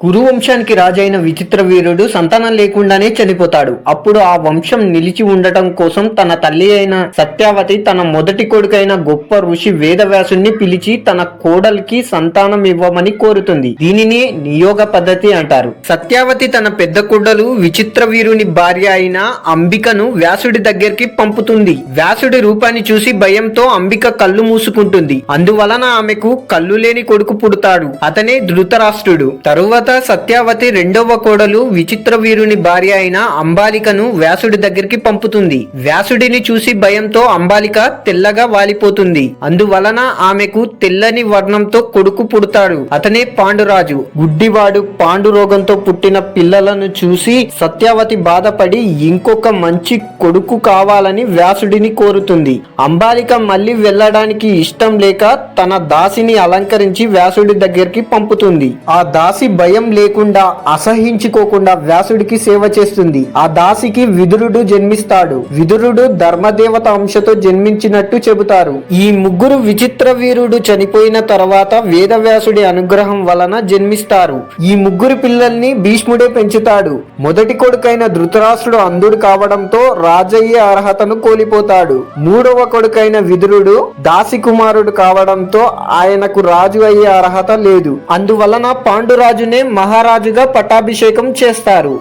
కురు వంశానికి రాజైన విచిత్ర వీరుడు సంతానం లేకుండానే చనిపోతాడు. అప్పుడు ఆ వంశం నిలిచి ఉండటం కోసం తన తల్లి అయిన సత్యావతి తన మొదటి కొడుకైన గొప్ప ఋషి వేదవ్యాసుని పిలిచి తన కోడలికి సంతానం ఇవ్వమని కోరుతుంది. దీనిని నియోగ పద్ధతి అంటారు. సత్యావతి తన పెద్ద కోడలు విచిత్ర వీరుని భార్య అయిన అంబికను వ్యాసుడి దగ్గరికి పంపుతుంది. వ్యాసుడి రూపాన్ని చూసి భయంతో అంబిక కళ్ళు మూసుకుంటుంది. అందువలన ఆమెకు కళ్ళు లేని కొడుకు పుడతాడు. అతనే ధృతరాష్ట్రుడు. తరువాత సత్యావతి రెండవ కోడలు విచిత్ర వీరుని భార్య అయిన అంబాలికను వ్యాసుడి దగ్గరికి పంపుతుంది. వ్యాసుడిని చూసి భయంతో అంబాలిక తెల్లగా వాలిపోతుంది. అందువలన ఆమెకు తెల్లని వర్ణంతో కొడుకు పుడతాడు. అతనే పాండురాజు. గుడ్డివాడు పాండు రోగంతో పుట్టిన పిల్లలను చూసి సత్యావతి బాధపడి ఇంకొక మంచి కొడుకు కావాలని వ్యాసుడిని కోరుతుంది. అంబాలిక మళ్ళీ వెళ్ళడానికి ఇష్టం లేక తన దాసిని అలంకరించి వ్యాసుడి దగ్గరికి పంపుతుంది. ఆ దాసి భయం లేకుండా అసహించుకోకుండా వ్యాసుడికి సేవ చేస్తుంది. ఆ దాసికి విదురుడు జన్మిస్తాడు. విదురుడు ధర్మదేవత అంశతో జన్మించినట్టు చెబుతారు. ఈ ముగ్గురు విచిత్ర వీరుడు చనిపోయిన తర్వాత వేదవ్యాసుడి అనుగ్రహం వలన జన్మిస్తారు. ఈ ముగ్గురు పిల్లల్ని భీష్ముడే పెంచుతాడు. మొదటి కొడుకైన ధృతరాష్ట్రుడు అంధుడు కావడంతో రాజయ్య అర్హతను కోల్పోతాడు. మూడవ కొడుకైన విదురుడు దాసి కుమారుడు కావడంతో ఆయనకు రాజు అయ్యే అర్హత లేదు. అందువలన పాండురాజునే మహారాజుగా పట్టాభిషేకం చేస్తారు.